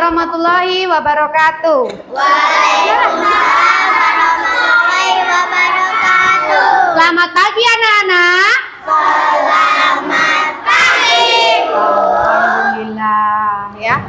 warahmatullahi wabarakatuh. Waalaikumsalam warahmatullahi wabarakatuh. Selamat pagi anak-anak. Selamat pagi. Alhamdulillah ya.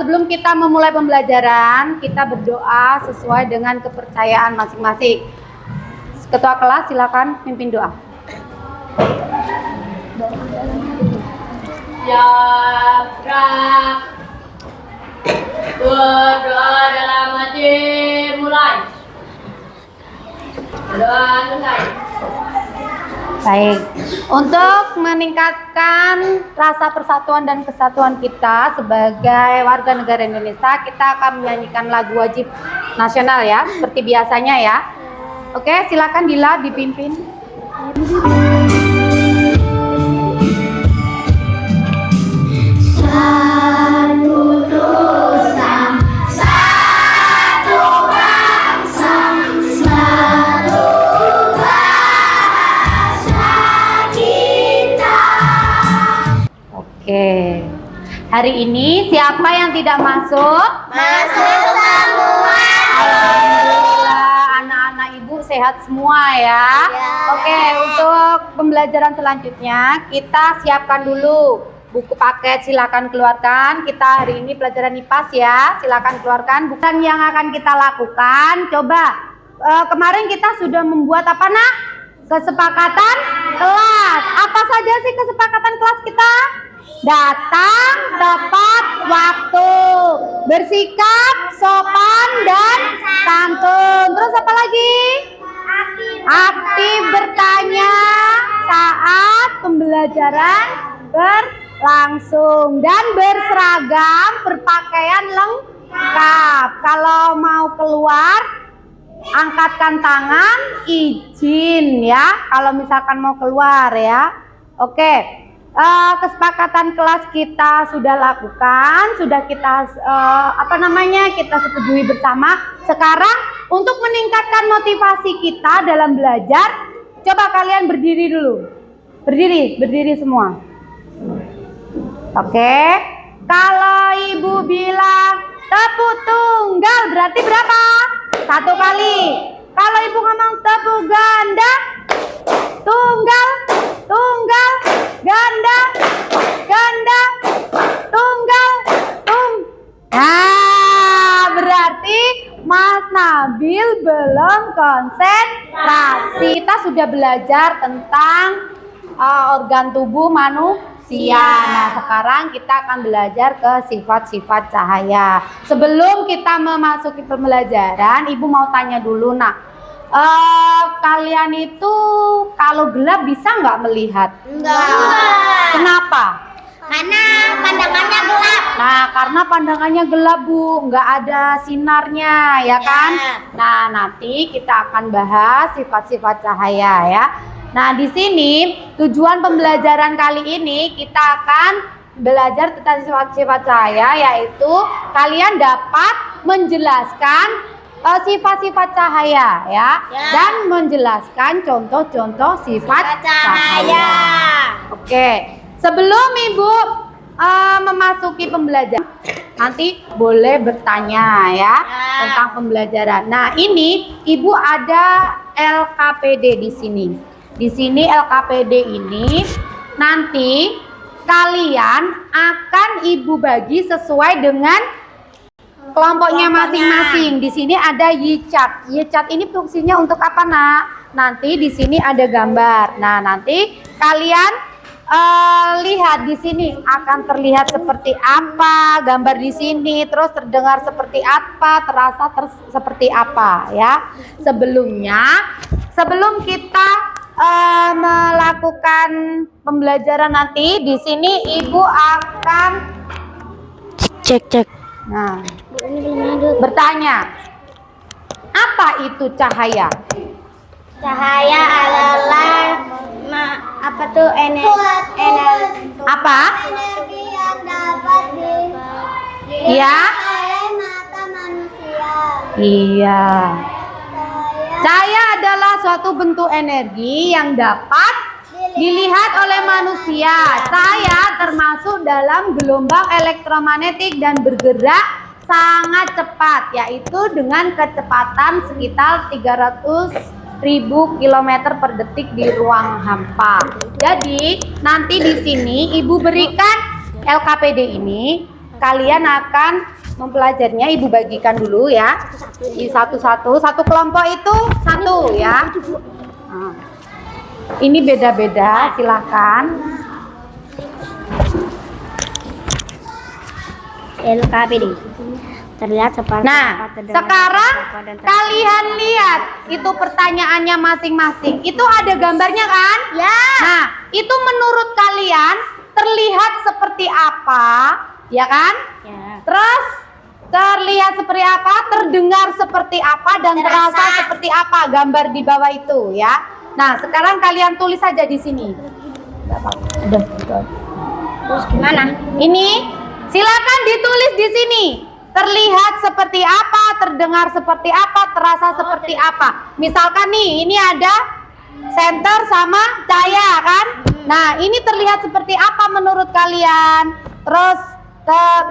Sebelum kita memulai pembelajaran, kita berdoa sesuai dengan kepercayaan masing-masing. Ketua kelas silakan pimpin doa. Ya, berdoa dalam hati mulai. Doa selesai. Baik, untuk meningkatkan rasa persatuan dan kesatuan kita sebagai warga negara Indonesia, kita akan menyanyikan lagu wajib nasional ya, seperti biasanya ya. Oke, silakan Dila dipimpin. Satu dosa, satu bangsa, satu bahasa kita. Oke, hari ini siapa yang tidak masuk? Masuk semua. Alhamdulillah, anak-anak ibu sehat semua ya. Ya. Oke, untuk pembelajaran selanjutnya kita siapkan dulu buku paket, silakan keluarkan. Kita hari ini pelajaran IPAS ya, silakan keluarkan. Bukan yang akan kita lakukan. Coba kemarin kita sudah membuat apa nak? Kesepakatan kelas. Apa saja sih kesepakatan kelas kita? Datang tepat waktu, bersikap sopan dan santun. Terus apa lagi? Aktif bertanya saat pembelajaran berlangsung dan berseragam, berpakaian lengkap. Kalau mau keluar, angkatkan tangan, izin ya. Kalau misalkan mau keluar ya. Oke. Kesepakatan kelas kita sudah lakukan, sudah kita kita setujui bersama. Sekarang untuk meningkatkan motivasi kita dalam belajar, coba kalian berdiri dulu. Berdiri semua. Oke. Kalau ibu bilang tepuk tunggal berarti berapa? 1 kali. Kalau ibu ngomong tepuk ganda, tunggal, ganda, tunggal, Nah, berarti Mas Nabil belum konsentrasi. Kita sudah belajar tentang organ tubuh manusia. Nah, sekarang kita akan belajar ke sifat-sifat cahaya. Sebelum kita memasuki pembelajaran, Ibu mau tanya dulu, kalian itu kalau gelap bisa nggak melihat? Enggak. Kenapa? Karena pandangannya gelap. Nah, karena pandangannya gelap Bu, nggak ada sinarnya, ya kan? Nah, nanti kita akan bahas sifat-sifat cahaya ya. Nah, di sini tujuan pembelajaran kali ini kita akan belajar tentang sifat-sifat cahaya, yaitu kalian dapat menjelaskan sifat-sifat cahaya ya, dan menjelaskan contoh-contoh sifat cahaya. Oke, sebelum Ibu memasuki pembelajaran, nanti boleh bertanya ya tentang pembelajaran. Nah, ini Ibu ada LKPD di sini. Di sini LKPD ini nanti kalian akan Ibu bagi sesuai dengan kelompoknya masing-masing. Di sini ada Y-chart. Y-chart ini fungsinya untuk apa, Nak? Nanti di sini ada gambar. Nah, nanti kalian lihat di sini akan terlihat seperti apa gambar di sini, terus terdengar seperti apa, terasa seperti apa ya. Sebelum kita melakukan pembelajaran nanti, di sini Ibu akan cek. Nah, bertanya, apa itu cahaya? Cahaya adalah energi Apa? yang dapat Ya? oleh mata manusia. Iya. Cahaya adalah suatu bentuk energi yang dapat dilihat oleh manusia. Cahaya termasuk dalam gelombang elektromagnetik dan bergerak sangat cepat, yaitu dengan kecepatan sekitar 300.000 km per detik di ruang hampa. Jadi nanti di sini Ibu berikan LKPD ini, kalian akan mempelajarinya. Ibu bagikan dulu ya, di satu-satu. Satu kelompok itu satu ya. Nah, ini beda-beda, silahkan. LKPD terlihat seperti Nah, sekarang kalian lihat itu pertanyaannya masing-masing. Itu ada gambarnya kan? Ya. Nah, itu menurut kalian terlihat seperti apa? Ya kan? Ya. Terus terlihat seperti apa? Terdengar seperti apa? Dan terasa seperti apa gambar di bawah itu ya? Nah, sekarang kalian tulis saja di sini. Terus gimana? Ini silakan ditulis di sini. Terlihat seperti apa, terdengar seperti apa, terasa seperti apa. Misalkan nih, ini ada center sama cahaya kan? Nah, ini terlihat seperti apa menurut kalian? Terus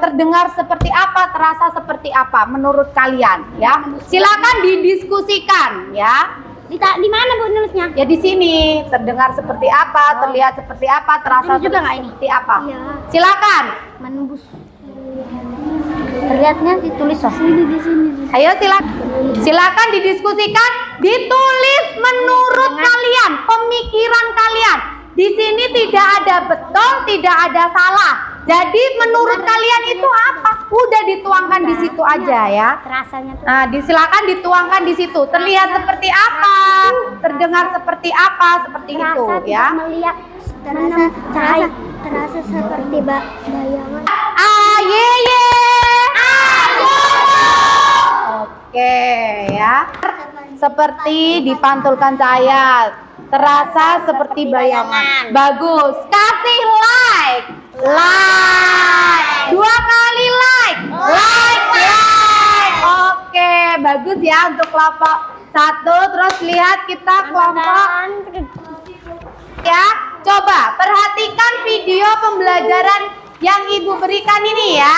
terdengar seperti apa, terasa seperti apa menurut kalian ya? Silakan didiskusikan ya. Di mana Bu nulisnya? Ya di sini, terdengar seperti apa, terlihat seperti apa, terasa Ini juga nggak ini? seperti apa. Iya. Silakan. Menembus. Terlihatnya ditulis di sini. Ayo silakan didiskusikan, ditulis menurut kalian, pemikiran kalian. Di sini tidak ada betul, tidak ada salah. Jadi menurut kalian itu apa? Udah dituangkan di situ aja ya. Rasanya tuh. Nah, silakan dituangkan di situ. Terlihat seperti apa, terdengar seperti apa, seperti itu ya. Melihat terasa terasa seperti bayangan. Ye. Oke ya. Seperti dipantulkan cahaya, terasa seperti bayangan. Bagus. Kasih like. Dua kali like. Oke, bagus ya untuk kelompok 1. Terus lihat kita kelompok ya. Coba perhatikan video pembelajaran yang Ibu berikan ini ya.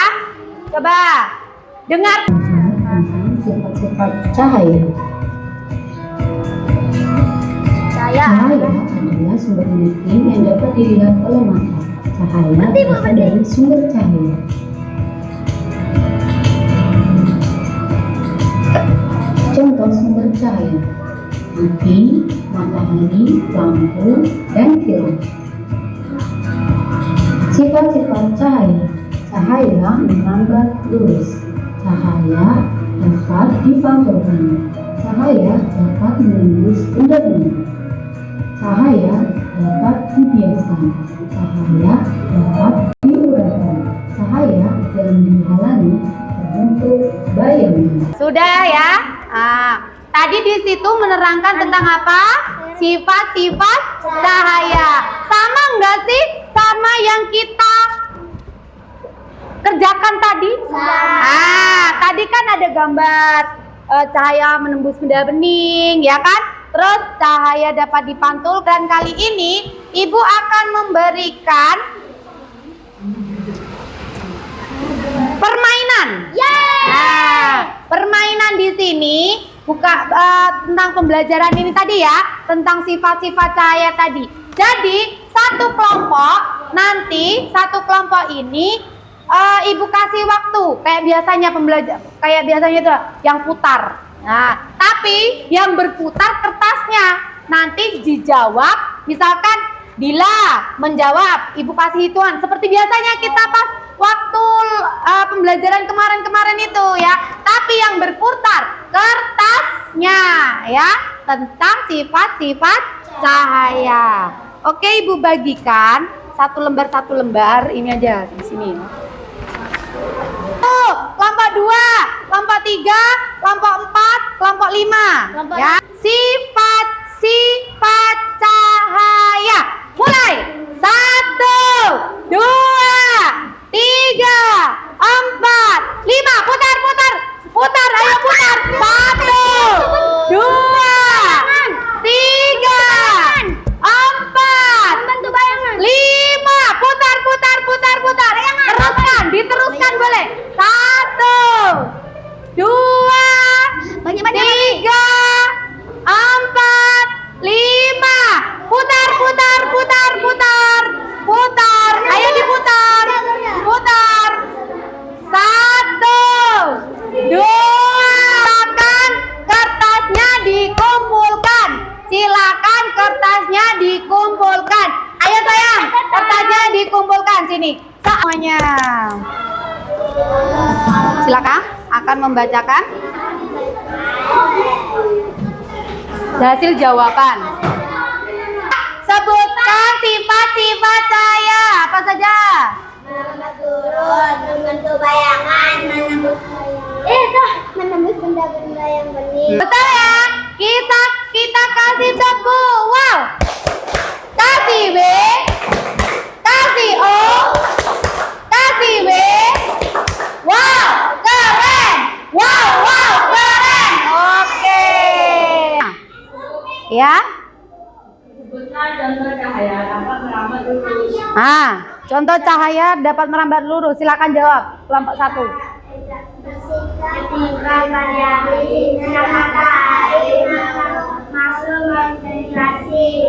Coba dengar. Sifat-sifat cahaya. Cahaya adalah sumber energi yang dapat dilihat oleh mata. Cahaya berasal dari sumber cahaya. Contoh sumber cahaya: api, matahari, lampu, dan kilat. Sifat-sifat cahaya. Cahaya merambat lurus. Cahaya dapat dipantulkan. Cahaya dapat menembus benda-benda. Cahaya dapat dibiaskan. Cahaya dapat diuraikan. Cahaya yang dihalangi terbentuk bayangan. Sudah ya. Tadi di situ menerangkan tentang apa? Sifat-sifat cahaya. Sama enggak sih sama yang kita kerjakan tadi? Tadi kan ada gambar cahaya menembus benda bening, ya kan? Terus cahaya dapat dipantul, dan kali ini Ibu akan memberikan permainan. Permainan di sini tentang pembelajaran ini tadi ya, tentang sifat-sifat cahaya tadi. Jadi satu kelompok ini Ibu kasih waktu kayak biasanya itu yang putar. Nah, tapi yang berputar kertasnya nanti dijawab. Misalkan Dila menjawab, Ibu kasih hitungan seperti biasanya kita pas waktu pembelajaran kemarin itu ya. Tapi yang berputar kertasnya ya, tentang sifat-sifat cahaya. Oke, Ibu bagikan satu lembar ini aja di sini. Kelompok 2, kelompok 3, kelompok 4, kelompok 5 ya. Sifat-sifat cahaya. Mulai. 1, 2, 3, 4, 5. Putar, ayo putar. 1, 2, 3, 4, 5. Putar. Diteruskan boleh. 1, dikumpulkan. Silakan kertasnya dikumpulkan. Ayo sayang, kertasnya dikumpulkan sini semuanya. Silakan akan membacakan hasil jawaban. Sebutkan sifat-sifat cahaya apa saja? Turun, membentuk bayangan, menembus benda-benda yang bening. Betul ya? Kita kasih tepuk. Wow. Kasih B. Kasih O. Kasih B. Wow, keren. Wow, keren. Oke. Ya. Sebutkan contoh cahaya dapat merambat lurus. Contoh cahaya dapat merambat lurus. Silakan jawab. Kelompok 1. Ketika matahari sinar matahari masuk ventilasi.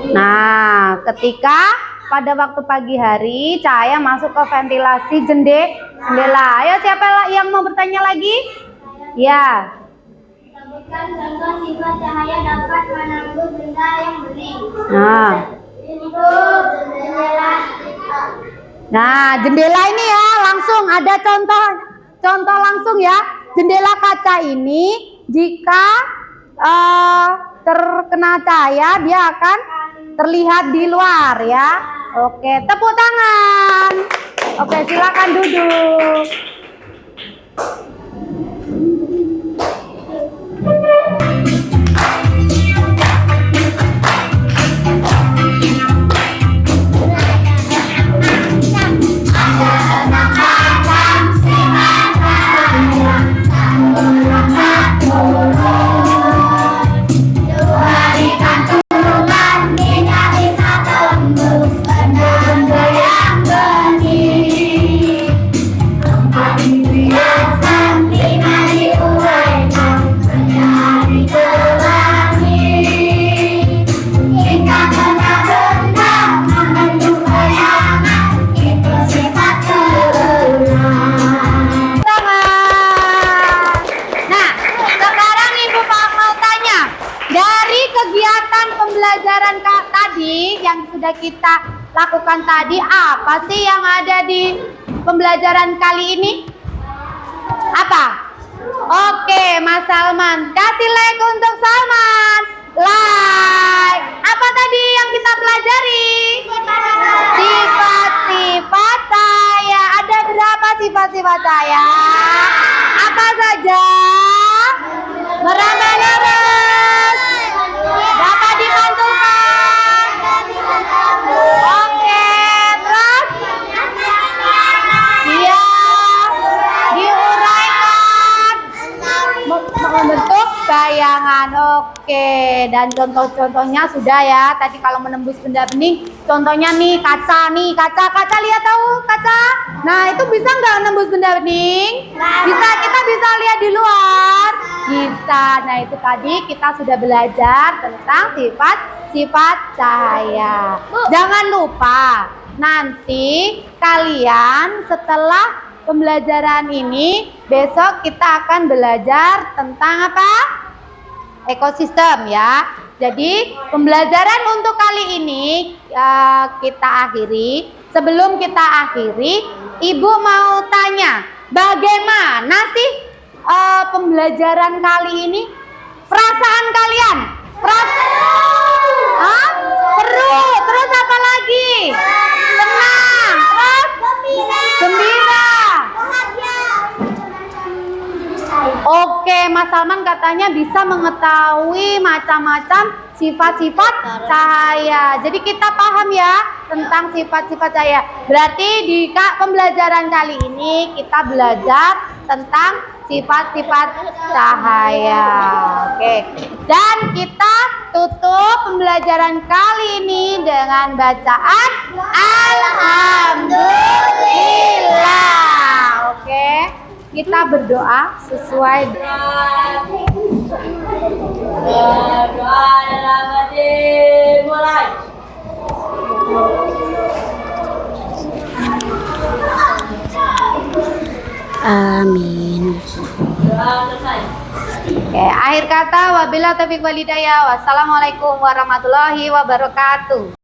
Nah, ketika pada waktu pagi hari cahaya masuk ke ventilasi jendela. Ayo siapa yang mau bertanya lagi? Ya. Sebutkan contoh sifat cahaya dapat menembus benda yang bening. Nah, jendela ini ya langsung ada contoh langsung ya. Jendela kaca ini jika terkena cahaya dia akan terlihat di luar ya. Oke, tepuk tangan. Oke, silakan duduk. Pembelajaran tadi yang sudah kita lakukan tadi, apa sih yang ada di pembelajaran kali ini? Apa? Oke, Mas Salman, kasih like untuk Salman. Like. Apa tadi yang kita pelajari? Sifat-sifat cahaya. Ada berapa sifat-sifat cahaya? Apa saja? Merambat lurus. Dapat dipantulkan. Oke, terus dia diuraikan membentuk bayangan. Oke, dan contoh-contohnya sudah ya. Tadi kalau menembus benda bening, contohnya nih kaca lihat tahu kaca. Nah, itu bisa nggak menembus benda bening? Bisa, kita bisa lihat di luar. Bisa. Nah, itu tadi kita sudah belajar tentang sifat-sifat cahaya. Jangan lupa nanti kalian setelah pembelajaran ini besok kita akan belajar tentang apa? Ekosistem ya. Jadi pembelajaran untuk kali ini kita akhiri. Sebelum kita akhiri, Ibu mau tanya, bagaimana sih pembelajaran kali ini? Perasaan kalian? Seru. Terus apa lagi? Senang. Terus? Gembira. Oke, Mas Salman katanya bisa mengetahui macam-macam sifat-sifat cahaya. Jadi kita paham ya tentang sifat-sifat cahaya. Berarti di pembelajaran kali ini kita belajar tentang sifat-sifat cahaya. Oke. Dan kita tutup pembelajaran kali ini dengan bacaan Alhamdulillah. Oke. Kita berdoa sesuai Doa dalam hati mulai. Amin. Doa selesai. Oke, akhir kata wabillahi taufiq wal hidayah. Wassalamualaikum warahmatullahi wabarakatuh.